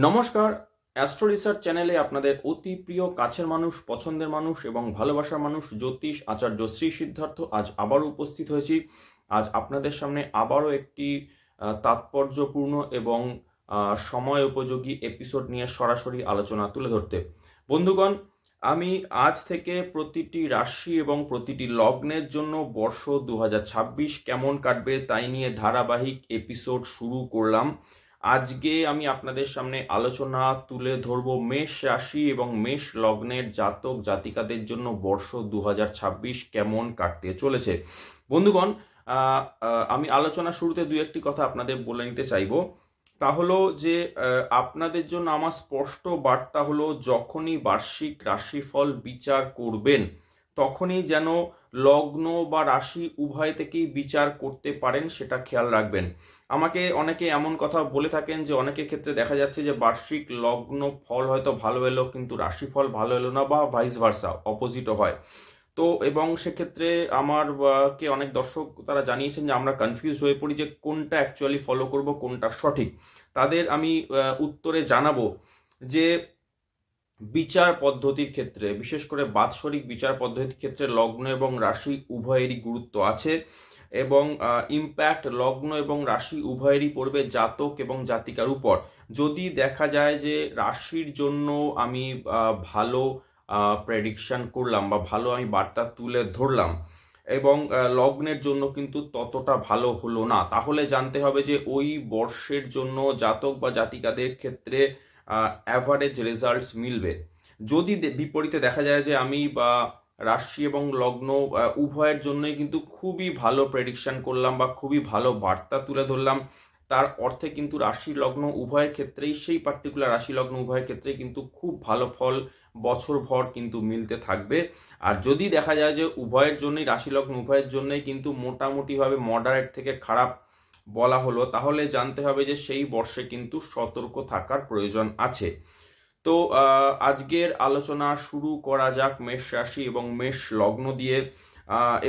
নমস্কার। Astro research চ্যানেলে আপনাদের অতি প্রিয় কাছের মানুষ, পছন্দের মানুষ এবং ভালোবাসার মানুষ জ্যোতিষ আচার্য শ্রী সিদ্ধার্থ আজ আবারও উপস্থিত হয়েছি। আজ আপনাদের সামনে আবারও একটি তাৎপর্যপূর্ণ এবং সময় উপযোগী এপিসোড নিয়ে সরাসরি আলোচনা তুলে ধরতে। বন্ধুগণ, আমি আজ থেকে প্রতিটি রাশি এবং প্রতিটি লগ্নের জন্য বর্ষ 2026 কেমন কাটবে তাই নিয়ে ধারাবাহিক এপিসোড শুরু করলাম। আজকে আমি আপনাদের সামনে আলোচনা তুলে ধরব মেষ রাশি এবং মেষ লগ্নের জাতক জাতিকাদের জন্য বর্ষ 2026 কেমন কাটতে চলেছে। বন্ধুগণ, আমি আলোচনা শুরুতে দু একটি কথা আপনাদের বলে নিতে চাইবো। তা হলো যে আপনাদের জন্য আমার স্পষ্ট বার্তা হলো, যখনই বার্ষিক রাশিফল বিচার করবেন তখনই যেন লগ্ন বা রাশি উভয় থেকেই বিচার করতে পারেন, সেটা খেয়াল রাখবেন। আমাকে অনেকে এমন কথা বলে থাকেন যে অনেকের ক্ষেত্রে দেখা যাচ্ছে যে বার্ষিক লগ্ন ফল হয়তো ভালো এলো কিন্তু রাশিফল ভালো এলো না, বা ভাইস ভার্সা, অপোজিটও হয়। তো এবং সেক্ষেত্রে আমার কে অনেক দর্শক তারা জানিয়েছেন যে আমরা কনফিউজ হয়ে পড়ি যে কোনটা অ্যাকচুয়ালি ফলো করব, কোনটা সঠিক। তাদের আমি উত্তরে জানাবো যে বিচার পদ্ধতির ক্ষেত্রে, বিশেষ করে বাৎসরিক বিচার পদ্ধতির ক্ষেত্রে লগ্ন এবং রাশি উভয়েরই গুরুত্ব আছে, এবং ইম্প্যাক্ট লগ্ন এবং রাশি উভয়েরই পড়বে জাতক এবং জাতিকার উপর। যদি দেখা যায় যে রাশির জন্য আমি ভালো প্রেডিকশন করলাম বা ভালো আমি বার্তা তুলে ধরলাম, এবং লগ্নের জন্য কিন্তু ততটা ভালো হলো না, তাহলে জানতে হবে যে ওই বর্ষের জন্য জাতক বা জাতিকাদের ক্ষেত্রে অ্যাভারেজ রেজাল্টস মিলবে। যদি বিপরীতে দেখা যায় যে আমি বা রাশি এবং লগ্ন উভয়ের জন্যই কিন্তু খুবই ভালো প্রেডিকশন করলাম বা খুবই ভালো বার্তা তুলে ধরলাম, তার অর্থে কিন্তু রাশি লগ্ন উভয়ের ক্ষেত্রেই, সেই পার্টিকুলার রাশি লগ্ন উভয়ের ক্ষেত্রেই কিন্তু খুব ভালো ফল বছরভর কিন্তু মিলতে থাকবে। আর যদি দেখা যায় যে উভয়ের জন্যই, রাশি লগ্ন উভয়ের জন্যই কিন্তু মোটামুটিভাবে মডারেট থেকে খারাপ বলা হলো, তাহলে জানতে হবে যে সেই বর্ষে কিন্তু সতর্ক থাকার প্রয়োজন আছে। তো আজকের আলোচনা শুরু করা যাক মেষ রাশি এবং মেষ লগ্ন দিয়ে।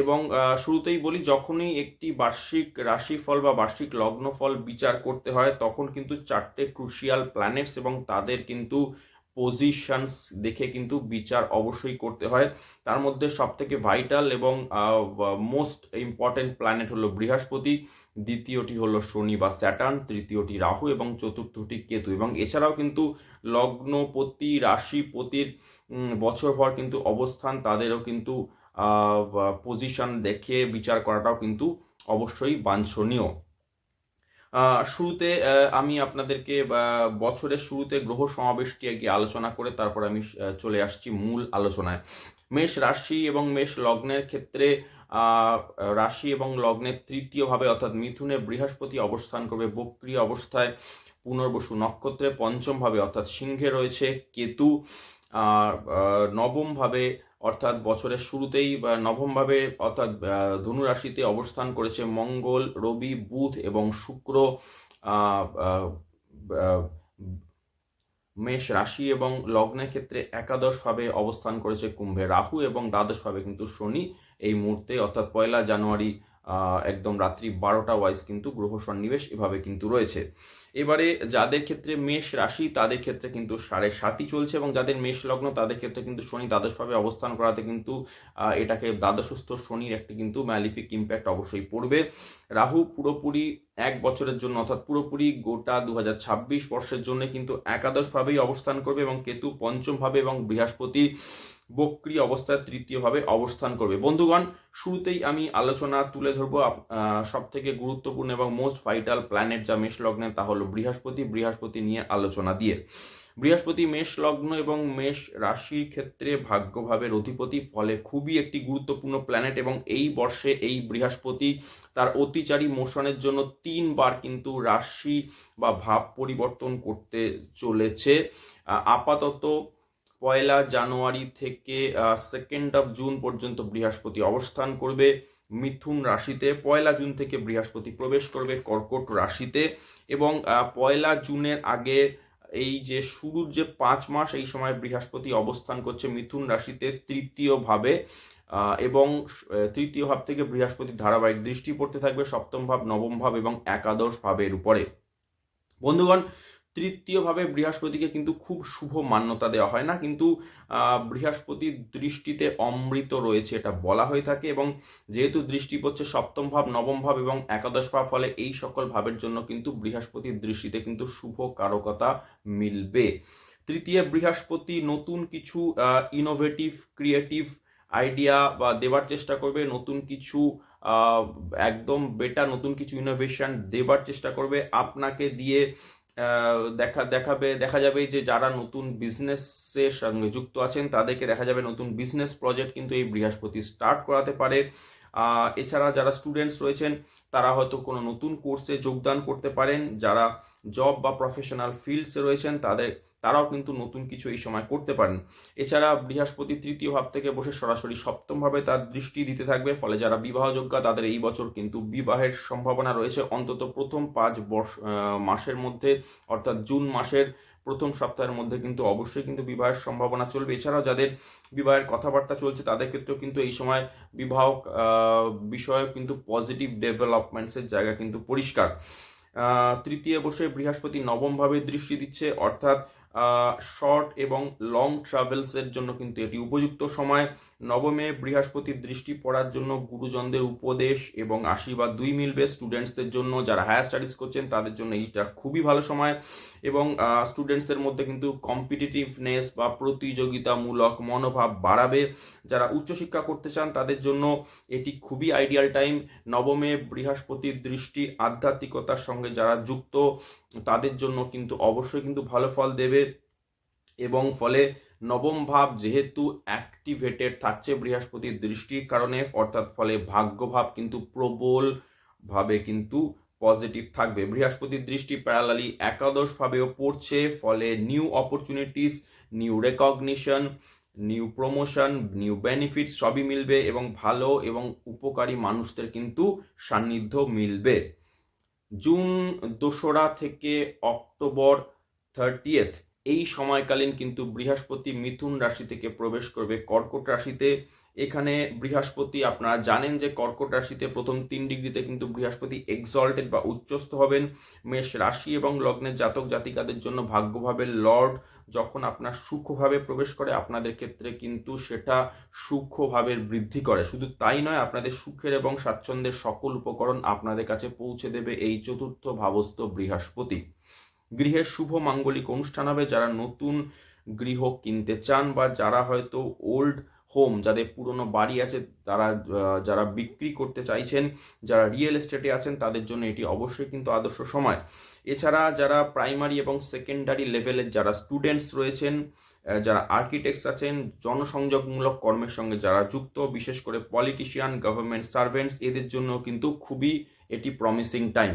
এবং শুরুতেই বলি, যখনই একটি বার্ষিক রাশিফল বা বার্ষিক লগ্নফল বিচার করতে হয় তখন কিন্তু চারটে ক্রুশিয়াল প্ল্যানেটস এবং তাদের কিন্তু পজিশনস দেখে কিন্তু বিচার অবশ্যই করতে হয়। তার মধ্যে সবথেকে ভাইটাল এবং মোস্ট ইম্পর্টেন্ট প্ল্যানেট হলো বৃহস্পতি, দ্বিতীয়টি হলো শনি বা স্যাটার্ন, তৃতীয়টি রাহু এবং চতুর্থটি কেতু। এবং এছাড়াও কিন্তু লগ্নপতি, রাশিপতির বছরভর কিন্তু অবস্থান, তাদেরও কিন্তু পজিশন দেখে বিচার করাটাও কিন্তু অবশ্যই বাঞ্ছনীয়। শুরুতে আমি আপনাদেরকে বছরের শুরুতে গ্রহ সমাবেশটি আগে আলোচনা করে তারপর আমি চলে আসছি মূল আলোচনায়। মেষ রাশি এবং মেষ লগ্নের ক্ষেত্রে রাশি এবং লগ্নের তৃতীয়ভাবে অর্থাৎ মিথুনে বৃহস্পতি অবস্থান করবে বক্রী অবস্থায় পুনর্বসু নক্ষত্রে। পঞ্চমভাবে অর্থাৎ সিংহে রয়েছে কেতু। আর নবমভাবে অর্থাৎ বছরের শুরুতেই নবমভাবে অর্থাৎ ধনু রাশিতে অবস্থান করেছে মঙ্গল, রবি, বুধ এবং শুক্র। মেষ রাশি এবং লগ্নের ক্ষেত্রে একাদশভাবে অবস্থান করেছে কুম্ভে রাহু, এবং দ্বাদশভাবে কিন্তু শনি এই মুহূর্তে অর্থাৎ 1 জানুয়ারি একদম রাত্রি 12টা ওয়াইজ কিন্তু গ্রহ সন্নিবেশ এভাবে কিন্তু রয়েছে। এবারে যাদের ক্ষেত্রে মেষ রাশি তাদের ক্ষেত্রে কিন্তু 7.5ই চলছে, এবং যাদের মেষ লগ্ন তাদের ক্ষেত্রে কিন্তু শনি দ্বাদশভাবে অবস্থান করাতে কিন্তু এটাকে দ্বাদশস্থ শনির একটি কিন্তু ম্যালিফিক ইম্প্যাক্ট অবশ্যই পড়বে। রাহু পুরোপুরি 1 বছরের জন্য অর্থাৎ পুরোপুরি গোটা 2026 বর্ষের জন্য কিন্তু একাদশভাবেই অবস্থান করবে, এবং কেতু পঞ্চমভাবে এবং বৃহস্পতি বক্রী অবস্থায় তৃতীয়ভাবে অবস্থান করবে। বন্ধুগণ, শুরুতেই আমি আলোচনা তুলে ধরবো সব থেকে গুরুত্বপূর্ণ এবং মোস্ট ভাইটাল প্ল্যানেট যা মেষ লগ্নে, তা হলো বৃহস্পতি নিয়ে আলোচনা দিয়ে। বৃহস্পতি মেষ লগ্ন এবং মেষ রাশির ক্ষেত্রে ভাগ্যভাবের অধিপতি, ফলে খুবই একটি গুরুত্বপূর্ণ প্ল্যানেট, এবং এই বর্ষে এই বৃহস্পতি তার অতিচারী মোশনের জন্য 3বার কিন্তু রাশি বা ভাব পরিবর্তন করতে চলেছে। আপাতত 1 জানুয়ারি থেকে 2nd জুন পর্যন্ত বৃহস্পতি অবস্থান করবে মিথুন রাশিতে। 1 জুন থেকে বৃহস্পতি প্রবেশ করবে কর্কট রাশিতে, এবং 1 জুনের আগে এই যে শুরুর যে 5 মাস এই সময় বৃহস্পতি অবস্থান করছে মিথুন রাশিতে তৃতীয়ভাবে, এবং তৃতীয় ভাব থেকে বৃহস্পতি ধারাবাহিক দৃষ্টি পড়তে থাকবে সপ্তম ভাব, নবম ভাব এবং একাদশ ভাবের উপরে। বন্ধুগণ, তৃতীয়ভাবে বৃহস্পতিকে কিন্তু খুব শুভ মান্যতা দেওয়া হয় না, কিন্তু বৃহস্পতির দৃষ্টিতে অমৃত রয়েছে এটা বলা হয়ে থাকে, এবং যেহেতু দৃষ্টি পড়ছে সপ্তম ভাব, নবম ভাব এবং একাদশ ভাব, ফলে এই সকল ভাবের জন্য কিন্তু বৃহস্পতির দৃষ্টিতে কিন্তু শুভ কারকতা মিলবে। তৃতীয় বৃহস্পতি নতুন কিছু ইনোভেটিভ ক্রিয়েটিভ আইডিয়া বা দেবার চেষ্টা করবে, নতুন কিছু একদম বেটার নতুন কিছু ইনোভেশন দেবার চেষ্টা করবে আপনাকে দিয়ে। দেখা যাবে যে যারা নতুন বিজনেসের সঙ্গে যুক্ত আছেন তাদেরকে দেখা যাবে নতুন বিজনেস প্রজেক্ট কিন্তু এই বৃহস্পতি স্টার্ট করাতে পারে। এছাড়া যারা স্টুডেন্টস রয়েছেন তারা হয়তো কোনো নতুন কোর্সে যোগদান করতে পারেন। যারা জব বা প্রফেশনাল ফিল্ডসে রয়েছেন তারাও কিন্তু নতুন কিছু এই সময় করতে পারেন। এছাড়া বৃহস্পতি তৃতীয় ভাব থেকে বসে সরাসরি সপ্তম ভাবে তার দৃষ্টি দিতে থাকবে, ফলে যারা বিবাহযোগ্য তাদের এই বছর কিন্তু বিবাহের সম্ভাবনা রয়েছে অন্তত প্রথম 5 মাসের মধ্যে, অর্থাৎ জুন মাসের প্রথম সপ্তাহের মধ্যে কিন্তু অবশ্যই কিন্তু বিবাহের সম্ভাবনা চলবে। এছাড়াও যাদের বিবাহের কথাবার্তা চলছে তাদের ক্ষেত্রেও কিন্তু এই সময় বিবাহ বিষয়ে কিন্তু পজিটিভ ডেভেলপমেন্টসের জায়গা কিন্তু পরিষ্কার। তৃতীয় বসে বৃহস্পতি নবম ভাবে দৃষ্টি দিচ্ছে, অর্থাৎ শর্ট এবং লং ট্রাভেলসের জন্য কিন্তু এটি উপযুক্ত সময়। নবমে বৃহস্পতির দৃষ্টি পড়ার জন্য গুরুজনদের উপদেশ এবং আশীর্বাদ দুই মিলবে। স্টুডেন্টসদের জন্য যারা হায়ার স্টাডিজ করছেন তাদের জন্য এইটা খুবই ভালো সময়, এবং স্টুডেন্টসদের মধ্যে কিন্তু কম্পিটিটিভনেস বা প্রতিযোগিতামূলক মনোভাব বাড়াবে। যারা উচ্চশিক্ষা করতে চান তাদের জন্য এটি খুবই আইডিয়াল টাইম। নবমে বৃহস্পতির দৃষ্টি আধ্যাত্মিকতার সঙ্গে যারা যুক্ত তাদের জন্য কিন্তু অবশ্যই কিন্তু ভালো ফল দেবে, এবং ফলে নবম ভাব যেহেতু অ্যাক্টিভেটেড থাকছে বৃহস্পতির দৃষ্টির কারণে, অর্থাৎ ফলে ভাগ্য ভাব কিন্তু প্রবল ভাবে কিন্তু পজিটিভ থাকবে। বৃহস্পতির দৃষ্টি প্যারালালি একাদশ ভাবেও পড়ছে, ফলে new opportunities, new recognition, new promotion, new benefits সবই মিলবে, এবং ভালো এবং উপকারী মানুষদের কিন্তু সান্নিধ্য মিলবে। জুন 2রা থেকে অক্টোবর 30 এই সময়কালীন কিন্তু বৃহস্পতি মিথুন রাশি থেকে প্রবেশ করবে কর্কট রাশিতে। এখানে বৃহস্পতি, আপনারা জানেন যে কর্কট রাশিতে প্রথম 3 ডিগ্রিতে কিন্তু বৃহস্পতি এক্সল্টেড বা উচ্চস্থ হবেন। মেষ রাশি এবং লগ্নের জাতক জাতিকাদের জন্য ভাগ্যভাবের লর্ড যখন আপনার সূক্ষ্মভাবে প্রবেশ করে আপনাদের ক্ষেত্রে কিন্তু সেটা সূক্ষ্মভাবের বৃদ্ধি করে। শুধু তাই নয়, আপনাদের সুখের এবং স্বাচ্ছন্দ্যের সকল উপকরণ আপনাদের কাছে পৌঁছে দেবে এই চতুর্থ ভাবস্থ বৃহস্পতি। গৃহের শুভ মাঙ্গলিক অনুষ্ঠান হবে। যারা নতুন গৃহ কিনতে চান বা যারা হয়তো ওল্ড হোম, যাদের পুরনো বাড়ি আছে, যারা বিক্রি করতে চাইছেন, যারা রিয়েল এস্টেটে আছেন তাদের জন্য এটি অবশ্যই কিন্তু আদর্শ সময়। এছাড়া যারা প্রাইমারি এবং সেকেন্ডারি লেভেলের যারা স্টুডেন্টস রয়েছেন, যারা আর্কিটেক্টস আছেন, জনসংযোগমূলক কর্মের সঙ্গে যারা যুক্ত, বিশেষ করে পলিটিশিয়ান, গভর্নমেন্ট সার্ভেন্টস, এদের জন্য কিন্তু খুবই এটি প্রমিসিং টাইম।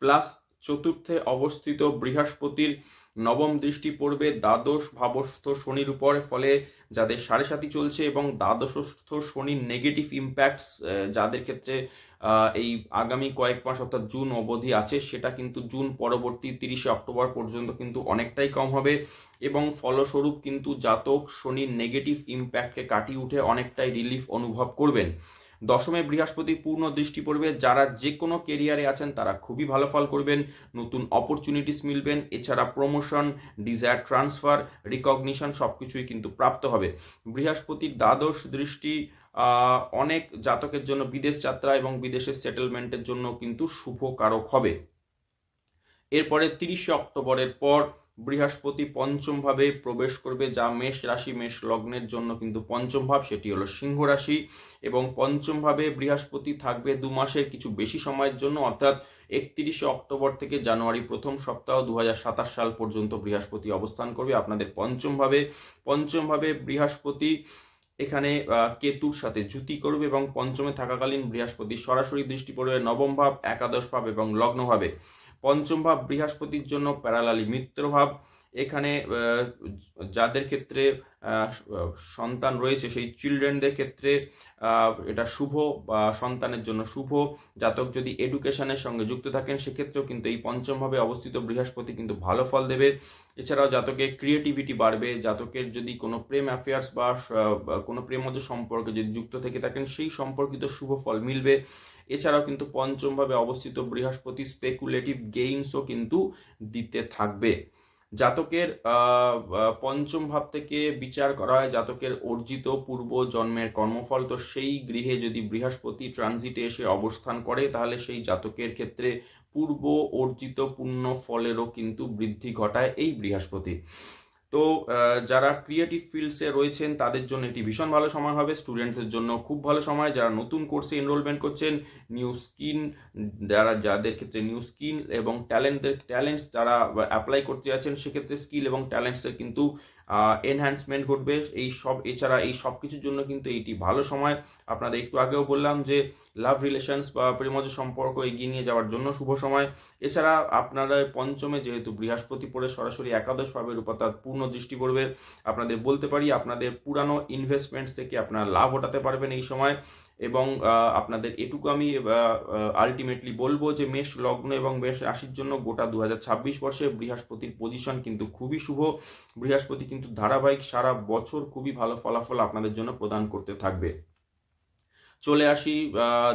প্লাস চতুর্থে অবস্থিত বৃহস্পতির নবম দৃষ্টি পড়বে দ্বাদশ ভাবস্থ শনির উপর, ফলে যাদের সাড়ে সাতি চলছে এবং দ্বাদশস্থ শনির নেগেটিভ ইম্প্যাক্টস যাদের ক্ষেত্রে এই আগামী কয়েক মাস অর্থাৎ জুন অবধি আছে, সেটা কিন্তু জুন পরবর্তী 30শে অক্টোবর পর্যন্ত কিন্তু অনেকটাই কম হবে, এবং ফলস্বরূপ কিন্তু জাতক শনির নেগেটিভ ইম্প্যাক্টকে কাটিয়ে উঠে অনেকটাই রিলিফ অনুভব করবেন। দশমে বৃহস্পতি পূর্ণ দৃষ্টি পড়বে। যারা যে কোনো কেরিয়ারে আছেন তারা খুবই ভালো ফল করবেন, নতুন অপরচুনিটিস মিলবেন। এছাড়া প্রমোশন, ডিজায়ার ট্রান্সফার, রিকগনিশন সবকিছুই কিন্তু প্রাপ্ত হবে। বৃহস্পতির দ্বাদশ দৃষ্টি অনেক জাতকের জন্য বিদেশ যাত্রা এবং বিদেশের সেটেলমেন্টের জন্য কিন্তু শুভ কারক হবে। এরপরে 30শে অক্টোবরের পর বৃহস্পতি পঞ্চম ভাবে প্রবেশ করবে, যা মেষ রাশি মেষ লগ্নের জন্য কিন্তু পঞ্চম ভাব, সেটি হলো সিংহ রাশি, এবং পঞ্চম ভাবে বৃহস্পতি থাকবে 2 মাসের কিছু বেশি সময়ের জন্য, অর্থাৎ 31শে অক্টোবর থেকে জানুয়ারি প্রথম সপ্তাহ 2027 সাল পর্যন্ত বৃহস্পতি অবস্থান করবে আপনাদের পঞ্চম ভাবে। পঞ্চম ভাবে বৃহস্পতি এখানে কেতুর সাথে যুতি করবে, এবং পঞ্চমে থাকাকালীন বৃহস্পতি সরাসরি দৃষ্টি পড়বে নবম ভাব, একাদশ ভাব এবং লগ্ন ভাবে। পঞ্চম ভাব বৃহস্পতির জন্য প্যারালালি মিত্র ভাব, এখানে যাদের ক্ষেত্রে সন্তান রয়েছে সেই চিলড্রেনদের ক্ষেত্রে এটা শুভ বা সন্তানের জন্য শুভ। জাতক যদি এডুকেশনের সঙ্গে যুক্ত থাকেন সেক্ষেত্রেও কিন্তু এই পঞ্চমভাবে অবস্থিত বৃহস্পতি কিন্তু ভালো ফল দেবে। এছাড়াও জাতকের ক্রিয়েটিভিটি বাড়বে, জাতকের যদি কোনো প্রেম অ্যাফেয়ার্স বা কোনো প্রেমজ সম্পর্কে যদি যুক্ত থেকে থাকেন সেই সম্পর্কিত শুভ ফল মিলবে। এছাড়াও কিন্তু পঞ্চমভাবে অবস্থিত বৃহস্পতি স্পেকুলেটিভ গেইনসও কিন্তু দিতে থাকবে। জাতকের পঞ্চম ভাব থেকে বিচার করা হয় জাতকের অর্জিত পূর্ব জন্মের কর্মফল। তো সেই গৃহে যদি বৃহস্পতি ট্রানজিটে এসে অবস্থান করে তাহলে সেই জাতকের ক্ষেত্রে পূর্ব অর্জিত পুণ্য ফলেরও কিন্তু বৃদ্ধি ঘটায় এই বৃহস্পতি। তো যারা ক্রিয়েটিভ ফিল্ডসে রয়েছেন তাদের জন্য এটি ভীষণ ভালো সময় হবে। স্টুডেন্টসদের জন্য খুব ভালো সময়, যারা নতুন কোর্সে এনরোলমেন্ট করছেন, নিউ স্কিল যাদের ক্ষেত্রে নিউ স্কিল এবং ট্যালেন্টস যারা অ্যাপ্লাই করতে যাচ্ছেন সেক্ষেত্রে স্কিল এবং ট্যালেন্টসের কিন্তু এনহ্যান্সমেন্ট ঘটবে। এছাড়া এই সব কিছুর জন্য কিন্তু এইটি ভালো সময়। আপনাদের একটু আগেও বললাম যে লাভ রিলেশনস বা প্রেমজ সম্পর্ক এগিয়ে নিয়ে যাওয়ার জন্য শুভ সময়। এছাড়া আপনারা পঞ্চমে যেহেতু বৃহস্পতি পড়ে সরাসরি একাদশ ভাবের উপর তার পূর্ণ দৃষ্টি পড়বে, আপনাদের বলতে পারি আপনাদের পুরানো ইনভেস্টমেন্টস থেকে আপনারা লাভ ওঠাতে পারবেন এই সময়। এবং আপনাদের এটুকু আমি আলটিমেটলি বলবো যে মেষ লগ্ন এবং মেষ রাশির জন্য গোটা 2026 বর্ষে বৃহস্পতির পজিশন কিন্তু খুবই শুভ। বৃহস্পতি কিন্তু ধারাবাহিক সারা বছর খুবই ভালো ফলাফল আপনাদের জন্য প্রদান করতে থাকবে। চলে আসি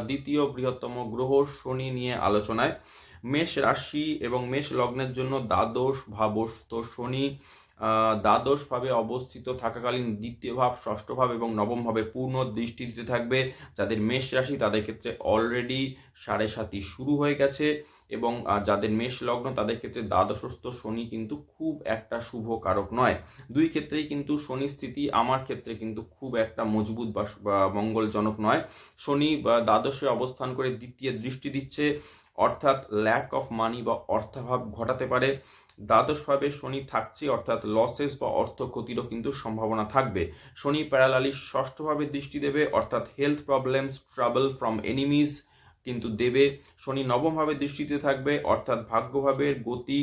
দ্বিতীয় বৃহত্তম গ্রহ শনি নিয়ে আলোচনায়। মেষ রাশি এবং মেষ লগ্নের জন্য দ্বাদশ ভাবস্থ শনি দ্বাদশ ভাবে অবস্থিত থাকাকালীন দ্বিতীয় ভাব, ষষ্ঠ ভাব এবং নবম ভাবে পূর্ণ দৃষ্টি দিতে থাকবে। যাদের মেষ রাশি তাদের ক্ষেত্রে অলরেডি 7.5 শুরু হয়ে গেছে এবং যাদের মেষ লগ্ন তাদের ক্ষেত্রে দ্বাদশস্থ শনি কিন্তু খুব একটা শুভ কারক নয়। দুই ক্ষেত্রেই কিন্তু শনি স্থিতি আমার ক্ষেত্রে কিন্তু খুব একটা মজবুত বা মঙ্গলজনক নয়। শনি দ্বাদশে অবস্থান করে দ্বিতীয় দৃষ্টি দিচ্ছে, অর্থাৎ ল্যাক অফ মানি বা অর্থাভাব ঘটাতে পারে। দ্বাদশভাবে শনি থাকছে অর্থাৎ লসেস বা অর্থ ক্ষতিরও কিন্তু সম্ভাবনা থাকবে। শনি প্যারালালি ষষ্ঠভাবে দৃষ্টি দেবে অর্থাৎ health problems, trouble from enemies কিন্তু দেবে। শনি নবমভাবে দৃষ্টিতে থাকবে অর্থাৎ ভাগ্যভাবের গতি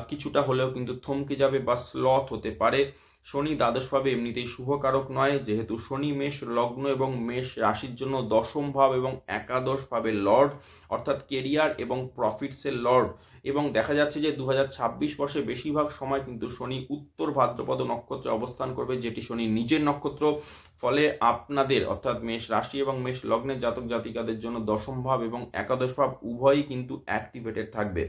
কিছুটা হলেও কিন্তু থমকে যাবে বা স্লথ হতে পারে। শনি দ্বাদশভাবে এমনিতেই শুভকারক নয়, যেহেতু শনি মেষ লগ্ন এবং মেষ রাশির জন্য দশম ভাব এবং একাদশ ভাবের লর্ড অর্থাৎ কেরিয়ার এবং প্রফিটসের লর্ড। এবং দেখা যাচ্ছে যে 2026 বর্ষে বেশিরভাগ সময় কিন্তু শনি উত্তর ভাদ্রপদ নক্ষত্রে অবস্থান করবে, যেটি শনি নিজের নক্ষত্র। ফলে আপনাদের অর্থাৎ মেষ রাশি এবং মেষ লগ্নের জাতক জাতিকাদের জন্য দশম ভাব এবং একাদশ ভাব উভয়ই কিন্তু অ্যাক্টিভেটেড থাকবে।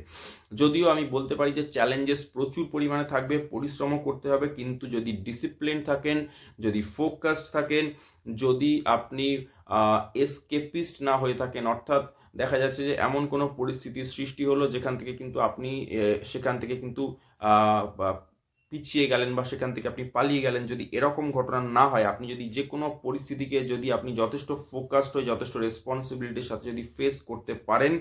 যদিও আমি বলতে পারি যে চ্যালেঞ্জেস প্রচুর পরিমাণে থাকবে, পরিশ্রমও করতে হবে, কিন্তু যদি ডিসিপ্লিন থাকেন, যদি ফোকাসড থাকেন, যদি আপনি এসকেপিস্ট না হয়ে থাকেন, অর্থাৎ দেখা যাচ্ছে যে এমন কোনো পরিস্থিতির সৃষ্টি হলো যেখান থেকে কিন্তু আপনি সেখান থেকে কিন্তু পিছিয়ে গেলেন বা সেখান থেকে আপনি পালিয়ে গেলেন, যদি এরকম ঘটনা না হয়, আপনি যদি যে কোনো পরিস্থিতিকে যদি আপনি যথেষ্ট ফোকাসড হয়ে যথেষ্ট রেসপন্সিবিলিটির সাথে যদি ফেস করতে পারেন,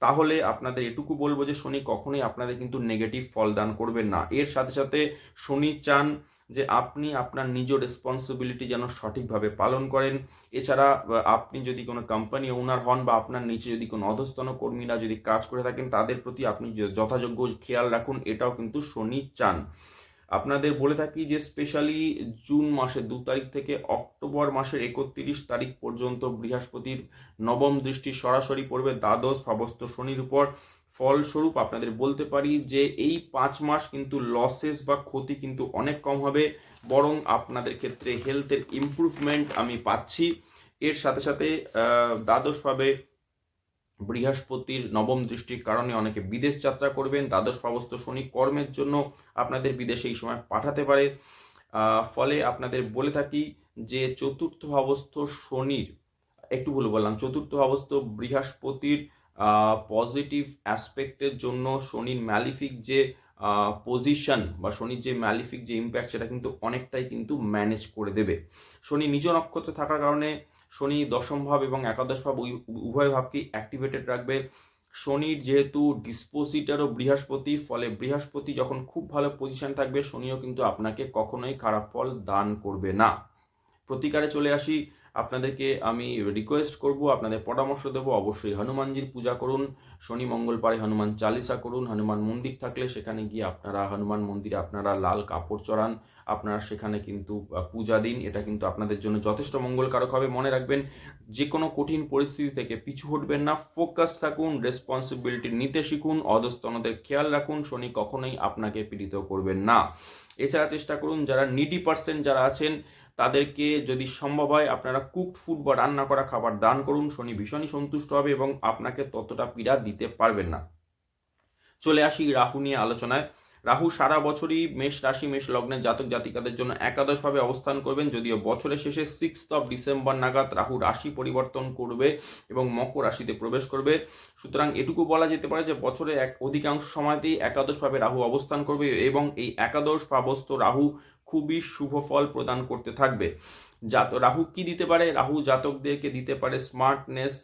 তাহলে আপনাদের এটুকু বলবো যে শনি কখনোই আপনাদের কিন্তু নেগেটিভ ফল দান করবেন না। এর সাথে সাথে শনি চান যে আপনি আপনার নিজ রেসপন্সিবিলিটি যেন সঠিকভাবে পালন করেন। এছাড়া আপনি যদি কোনো কোম্পানি ওনার হন বা আপনার নিচে যদি কোনো অধস্তন কর্মীরা যদি কাজ করে থাকেন তাদের প্রতি আপনি যথাযোগ্য খেয়াল রাখুন, এটাও কিন্তু শনি চান। আপনাদের বলে থাকি যে স্পেশালি জুন মাসের 2 তারিখ থেকে অক্টোবর মাসের 31 তারিখ পর্যন্ত বৃহস্পতির নবম দৃষ্টি সরাসরি পড়বে দ্বাদশ ভাবস্থ শনির উপর। ফলস্বরূপ আপনাদের বলতে পারি যে এই 5 মাস কিন্তু লসেস বা ক্ষতি কিন্তু অনেক কম হবে, বরং আপনাদের ক্ষেত্রে হেলথের ইমপ্রুভমেন্ট আমি পাচ্ছি। এর সাথে সাথে দ্বাদশভাবে বৃহস্পতির নবম দৃষ্টির কারণে অনেকে বিদেশ যাত্রা করবেন। দ্বাদশ ভাবস্থ শনি কর্মের জন্য আপনাদের বিদেশে এই সময় পাঠাতে পারে। ফলে আপনাদের বলে থাকি যে চতুর্থ ভাবস্থ শনির একটু ভুল বললাম, চতুর্থ ভাবস্থ বৃহস্পতির পজিটিভ অ্যাসপেক্টের জন্য শনির ম্যালিফিক যে পজিশন বা শনির যে ম্যালিফিক যে ইম্প্যাক্ট সেটা কিন্তু অনেকটাই কিন্তু ম্যানেজ করে দেবে। শনি নিজ নক্ষত্রে থাকার কারণে শনি দশম ভাব এবং একাদশ ভাব উভয় ভাবকেই অ্যাক্টিভেটেড রাখবে। শনির যেহেতু ডিসপোজিটারও বৃহস্পতি, ফলে বৃহস্পতি যখন খুব ভালো পজিশন থাকবে শনিও কিন্তু আপনাকে কখনোই খারাপ ফল দান করবে না। প্রতিকারে চলে আসি। আপনাদেরকে আমি রিকোয়েস্ট করব, আপনাদের পরামর্শ দেবো, অবশ্যই হনুমানজির পূজা করুন, শনি মঙ্গল পারে হনুমান চালিসা করুন, হনুমান মন্দির থাকলে সেখানে গিয়ে আপনারা হনুমান মন্দিরে আপনারা লাল কাপড় চড়ান, আপনারা সেখানে কিন্তু পূজা দিন। এটা কিন্তু আপনাদের জন্য যথেষ্ট মঙ্গলকারক হবে। মনে রাখবেন, যে কোনো কঠিন পরিস্থিতি থেকে পিছু হটবেন না, ফোকাস থাকুন, রেসপন্সিবিলিটি নিতে শিখুন, অধস্তনদের খেয়াল রাখুন, শনি কখনোই আপনাকে পীড়িত করবেন না। এছাড়া চেষ্টা করুন যারা নিডি পার্সেন্ট যারা আছেন তাদেরকে যদি সম্ভব হয় আপনারা কুকড ফুড বা রান্না করা খাবার দান করুন, শনি ভীষণই সন্তুষ্ট হবে এবং আপনাকে ততটা পীড়া দিতে পারবেন না। চলে আসি রাহু নিয়ে আলোচনায়। রাহু সারা বছরই মেষ রাশি মেষ লগ্নের জাতক জাতিকাদের জন্য একাদশভাবে অবস্থান করবেন, যদিও বছরের শেষে 6 ডিসেম্বর নাগাদ রাহু রাশি পরিবর্তন করবে এবং মকর রাশিতে প্রবেশ করবে। সুতরাং এটুকু বলা যেতে পারে যে বছরে অধিকাংশ সময়তেই একাদশভাবে রাহু অবস্থান করবে এবং এই একাদশ ভাবস্থ রাহু খুবই শুভ ফল প্রদান করতে থাকবে। রাহু কি দিতে পারে? রাহু জাতকদেরকে দিতে পারে স্মার্টনেস,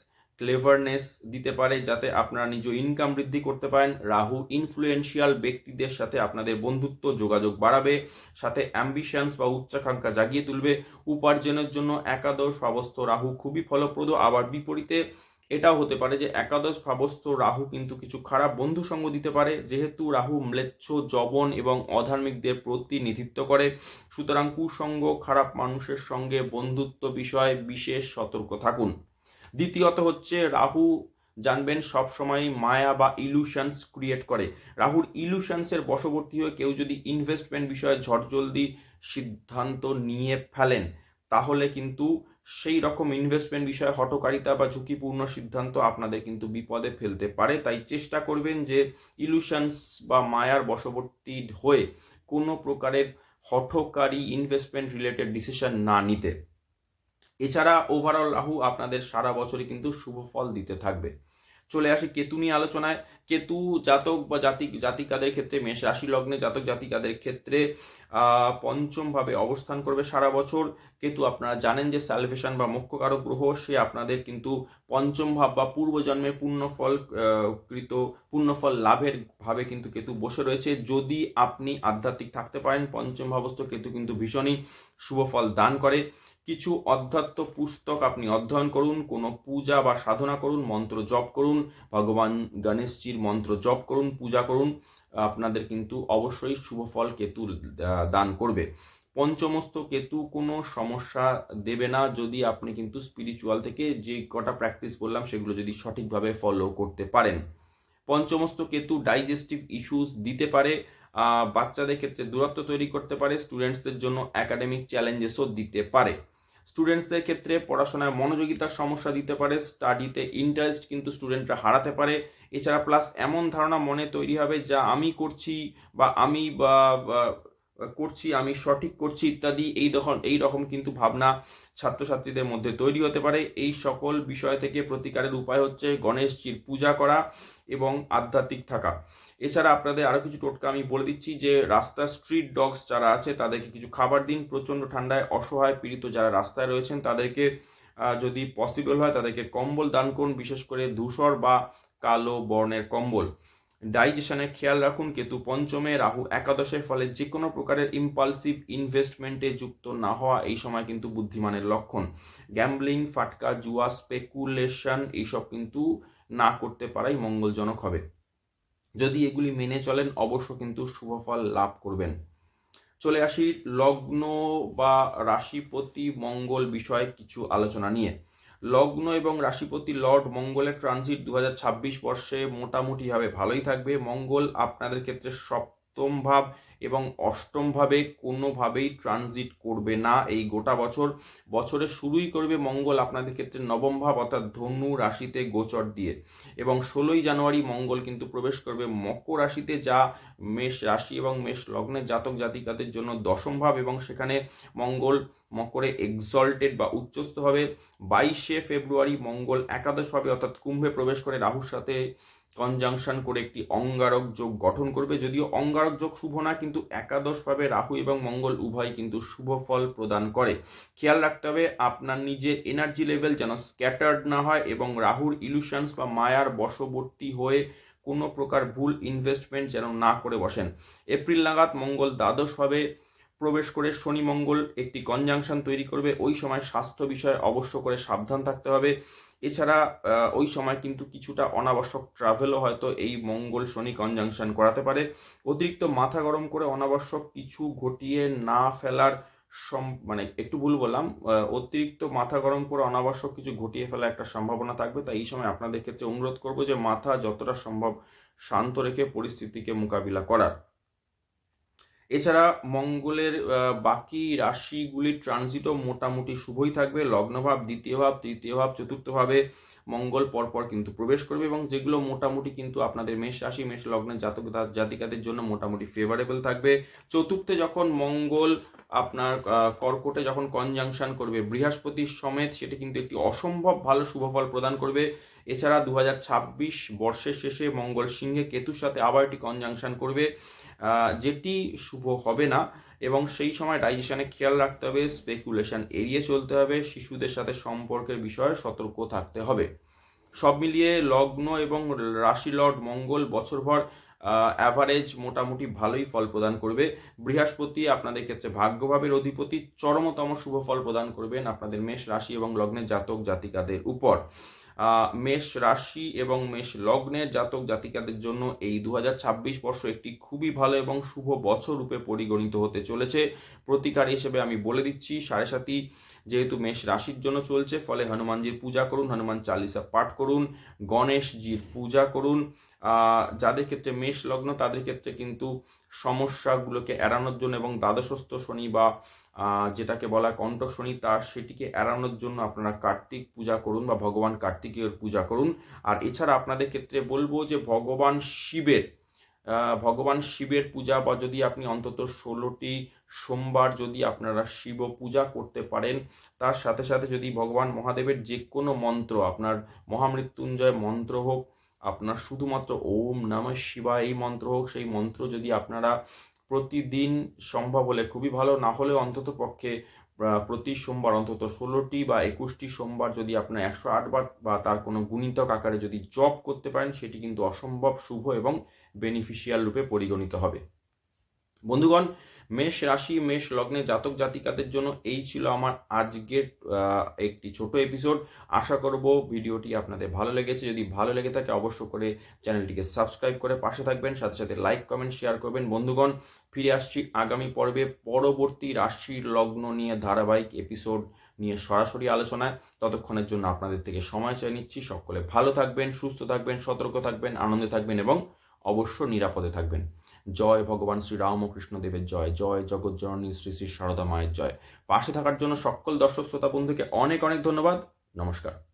ক্লেভারনেস দিতে পারে, যাতে আপনারা নিজ ইনকাম বৃদ্ধি করতে পারেন। রাহু ইনফ্লুয়েন্সিয়াল ব্যক্তিদের সাথে আপনাদের বন্ধুত্ব যোগাযোগ বাড়াবে, সাথে অ্যাম্বিশনস বা উচ্চাকাঙ্ক্ষা জাগিয়ে তুলবে। উপার্জনের জন্য একাদশ ভাবস্থ রাহু খুবই ফলপ্রদ। আবার বিপরীতে এটাও হতে পারে যে একাদশ ভাবস্থ রাহু কিন্তু কিছু খারাপ বন্ধু সঙ্গ দিতে পারে, যেহেতু রাহু ম্লেচ্ছ, জবন এবং অধার্মিকদের প্রতিনিধিত্ব করে। সুতরাং কুসঙ্গ, খারাপ মানুষের সঙ্গে বন্ধুত্ব বিষয়ে বিশেষ সতর্ক থাকুন। দ্বিতীয়ত হচ্ছে রাহু জানবেন সবসময় মায়া বা ইলুশনস ক্রিয়েট করে। রাহুর ইলুশনসের বশবর্তী হয়ে কেউ যদি ইনভেস্টমেন্ট বিষয়ে ঝটজলদি সিদ্ধান্ত নিয়ে ফেলেন, তাহলে কিন্তু সেই রকম ইনভেস্টমেন্ট বিষয়ে হঠকারিতা বা ঝুঁকিপূর্ণ সিদ্ধান্ত আপনাদের কিন্তু বিপদে ফেলতে পারে। তাই চেষ্টা করবেন যে ইলুশনস বা মায়ার বশবর্তী হয়ে কোনো প্রকারের হঠকারী ইনভেস্টমেন্ট রিলেটেড ডিসিশন না নিতে। এছাড়া ওভারঅল রাহু আপনাদের সারা বছরই কিন্তু শুভ ফল দিতে থাকবে। চলে আসি কেতু নিয়ে আলোচনায়। কেতু জাতক বা জাতিকাদের ক্ষেত্রে, মেষ রাশি লগ্নে জাতক জাতিকাদের ক্ষেত্রে পঞ্চম ভাবে অবস্থান করবে সারা বছর। কেতু আপনারা জানেন যে স্যালভেশন বা মোক্ষকারক গ্রহ, সে আপনাদের কিন্তু পঞ্চম ভাব বা পূর্বজন্মে পুণ্যফল লাভের ভাবে কিন্তু কেতু বসে রয়েছে। যদি আপনি আধ্যাত্মিক থাকতে পারেন, পঞ্চম ভাবস্থ কেতু কিন্তু ভীষণই শুভ ফল দান করে। কিছু অধ্যাত্ম পুস্তক আপনি অধ্যয়ন করুন, কোনো পূজা বা সাধনা করুন, মন্ত্র জপ করুন, ভগবান গণেশজির মন্ত্র জপ করুন, পূজা করুন, আপনাদের কিন্তু অবশ্যই শুভ ফল কেতু দান করবে। পঞ্চমস্ত কেতু কোনো সমস্যা দেবে না যদি আপনি কিন্তু স্পিরিচুয়াল থেকে যে কটা প্র্যাকটিস বললাম সেগুলো যদি সঠিকভাবে ফলো করতে পারেন। পঞ্চমস্ত কেতু ডাইজেস্টিভ ইস্যুস দিতে পারে, বাচ্চাদের ক্ষেত্রে দূরত্ব তৈরি করতে পারে, স্টুডেন্টসদের জন্য একাডেমিক চ্যালেঞ্জেসও দিতে পারে। স্টুডেন্টসদের ক্ষেত্রে পড়াশোনায় মনোযোগিতার সমস্যা দিতে পারে, স্টাডিতে ইন্টারেস্ট কিন্তু স্টুডেন্টরা হারাতে পারে। এছাড়া প্লাস এমন ধারণা মনে তৈরি হবে যা আমি করছি বা আমি সঠিক করছি ইত্যাদি, এই রকম কিন্তু ভাবনা ছাত্রছাত্রীদের মধ্যে তৈরি হতে পারে। এই সকল বিষয় থেকে প্রতিকারের উপায় হচ্ছে গণেশজির পূজা করা এবং আধ্যাত্মিক থাকা। এছাড়া আপনাদের আরো কিছু টোটকা আমি বলে দিচ্ছি যে রাস্তার স্ট্রিট ডগস যারা আছে তাদেরকে কিছু খাবার দিন। প্রচন্ড ঠান্ডায় অসহায় পীড়িত যারা রাস্তায় রয়েছেন তাদেরকে যদি পসিবল হয় তাদেরকে কম্বল দান করুন, বিশেষ করে ধূসর বা কালো বর্ণের কম্বল। ডাইজেশনের খেয়াল রাখুন। কেতু পঞ্চমে, রাহু একাদশের ফলে যে কোনো প্রকারের ইম্পালসিভ ইনভেস্টমেন্টে যুক্ত না হওয়া এই সময় কিন্তু বুদ্ধিমানের লক্ষণ। গ্যাম্বলিং, ফাটকা, জুয়া, স্পেকুলেশন এইসব কিন্তু না করতে পারাই মঙ্গলজনক হবে। যদি এগুলি মেনে চলেন অবশ্য কিন্তু শুভফল লাভ করবেন। চলে আসি লগ্ন বা রাশিপতি মঙ্গল বিষয়ে কিছু আলোচনা নিয়ে। লগ্ন এবং রাশিপতি লর্ড মঙ্গলের ট্রানজিট 2026 বর্ষে মোটামুটিভাবে ভালোই থাকবে। মঙ্গল আপনাদের ক্ষেত্রে সপ্তম ভাব এবং অষ্টম ভাবে কোনোভাবেই ট্রানজিট করবে না এই গোটা বছর। বছরের শুরুই করবে মঙ্গল আপনাদের ক্ষেত্রে নবম ভাব অর্থাৎ ধনু রাশিতে গোচর দিয়ে, এবং 16ই জানুয়ারি মঙ্গল কিন্তু প্রবেশ করবে মকর রাশিতে, যা মেষ রাশি এবং মেষ লগ্নের জাতক জাতিকাদের জন্য দশম ভাব, এবং সেখানে মঙ্গল মকরে এক্সল্টেড বা উচ্চস্থ হবে। 22শে ফেব্রুয়ারি মঙ্গল একাদশ ভাবে অর্থাৎ কুম্ভে প্রবেশ করে রাহুর সাথে কনজাংশন করে একটি অঙ্গারক যোগ গঠন করবে। যদিও অঙ্গারক যোগ শুভ না, কিন্তু একাদশ ভাবে রাহু এবং মঙ্গল উভয় কিন্তু শুভ ফল প্রদান করে। খেয়াল রাখতে হবে আপনার নিজের এনার্জি লেভেল যেন স্ক্যাটার্ড না হয় এবং রাহুর ইলুশনস বা মায়ার বশবর্তী হয়ে কোনো প্রকার ভুল ইনভেস্টমেন্ট যেন না করে বসেন। এপ্রিল নাগাদ মঙ্গল দ্বাদশ ভাবে প্রবেশ করে শনি মঙ্গল একটি কনজাংশন তৈরি করবে। ওই সময় স্বাস্থ্য বিষয়ে অবশ্য করে সাবধান থাকতে হবে। এছাড়া ওই সময় কিন্তু কিছুটা অনাবশ্যক ট্রাভেলও হয়তো এই মঙ্গল শনি কনজাংশন করাতে পারে। অতিরিক্ত মাথা গরম করে অনাবশ্যক কিছু ঘটিয়ে না ফেলার মানে একটু ভুল বললাম, অতিরিক্ত মাথা গরম করে অনাবশ্যক কিছু ঘটিয়ে ফেলার একটা সম্ভাবনা থাকবে। তাই এই সময় আপনাদের ক্ষেত্রে অনুরোধ করব যে মাথা যতটা সম্ভব শান্ত রেখে পরিস্থিতিকে মোকাবিলা করার। এছাড়া মঙ্গলের বাকি রাশিগুলির ট্রানজিটও মোটামুটি শুভই থাকবে। লগ্নভাব, দ্বিতীয় ভাব, তৃতীয় ভাব, চতুর্থ ভাবে মঙ্গল পরপর কিন্তু প্রবেশ করবে, এবং যেগুলো মোটামুটি কিন্তু আপনাদের মেষ রাশি, মেষ লগ্নের জাতিকাদের জন্য মোটামুটি ফেভারেবল থাকবে। চতুর্থে যখন মঙ্গল আপনার কর্কটে যখন কনজাংশন করবে বৃহস্পতি সমেত, সেটা কিন্তু একটি অসম্ভব ভালো শুভফল প্রদান করবে। এছাড়া 2026 বর্ষের শেষে মঙ্গল সিংহে কেতুর সাথে আবার একটি কনজাংশন করবে, যেটি শুভ হবে না, এবং সেই সময় ডাইজেশনে খেয়াল রাখতে হবে, স্পেকুলেশন এড়িয়ে চলতে হবে, শিশুদের সাথে সম্পর্কের বিষয়ে সতর্ক থাকতে হবে। সব মিলিয়ে লগ্ন এবং রাশি লর্ড মঙ্গল বছরভর অ্যাভারেজ মোটামুটি ভালোই ফল প্রদান করবে। বৃহস্পতি আপনাদের ক্ষেত্রে ভাগ্যভাবের অধিপতি, চরমতম শুভ ফল প্রদান করবেন আপনাদের মেষ রাশি এবং লগ্নের জাতক জাতিকাদের উপর। মেষ রাশি এবং মেষ লগ্নের জাতক জাতিকাদের জন্য এই 2026 বর্ষ একটি খুবই ভালো এবং শুভ বছর রূপে পরিগণিত হতে চলেছে। প্রতিকার হিসেবে আমি বলে দিচ্ছি, 7.5 যেহেতু মেষ রাশির জন্য চলছে, ফলে হনুমানজির পূজা করুন, হনুমান চালিসা পাঠ করুন, গণেশজির পূজা করুন। যাদের ক্ষেত্রে মেষ লগ্ন তাদের ক্ষেত্রে কিন্তু সমস্যাগুলোকে এড়ানোর জন্য এবং দ্বাদশস্থ শনি বা যেটাকে বলা কণ্টক শনি, সেটিকে এড়ানোর জন্য আপনারা কার্তিক পূজা করুন বা ভগবান কার্তিকেয়র পূজা করুন। আর এছাড়া আপনাদের ক্ষেত্রে বলবো যে ভগবান শিবের পূজা, বা যদি আপনি অন্তত 16টি সোমবার যদি আপনারা শিব পূজা করতে পারেন, তার সাথে সাথে যদি ভগবান মহাদেবের যে কোনো মন্ত্র, আপনার মহামৃত্যুঞ্জয় মন্ত্র হোক, আপনার শুধুমাত্র ওম নমঃ শিবায় এই মন্ত্র হোক, সেই মন্ত্র যদি আপনারা প্রতিদিন সম্ভব হলে খুবই ভালো, না হলে অন্তত পক্ষে প্রতি সোমবার অন্তত 16টি বা 21টি সোমবার যদি আপনার 108 বার বা তার কোনো গুণিতক আকারে যদি জপ করতে পারেন, সেটি কিন্তু অসম্ভব শুভ এবং বেনিফিশিয়াল রূপে পরিগণিত হবে। বন্ধুগণ, মেষ রাশি মেষ লগ্নে জাতক জাতিকাদের জন্য এই ছিল আমার আজকের একটি ছোট এপিসোড। আশা করব ভিডিওটি আপনাদের ভালো লেগেছে। যদি ভালো লেগে থাকে অবশ্য করে চ্যানেলটিকে সাবস্ক্রাইব করে পাশে থাকবেন, সাথে সাথে লাইক কমেন্ট শেয়ার করবেন। বন্ধুগণ, ফিরে আসছি আগামী পর্বে পরবর্তী রাশির লগ্ন নিয়ে ধারাবাহিক এপিসোড নিয়ে সরাসরি আলোচনায়। ততক্ষণের জন্য আপনাদের থেকে সময় চেয়ে নিচ্ছি। সকলে ভালো থাকবেন, সুস্থ থাকবেন, সতর্ক থাকবেন, আনন্দে থাকবেন এবং অবশ্য নিরাপদে থাকবেন। জয় ভগবান শ্রী রামকৃষ্ণ দেবের জয়, জয় জগৎজননী শ্রী শ্রী সারদা মায়ের জয়। পাশে থাকার জন্য সকল দর্শক শ্রোতা বন্ধুকে অনেক অনেক ধন্যবাদ। নমস্কার।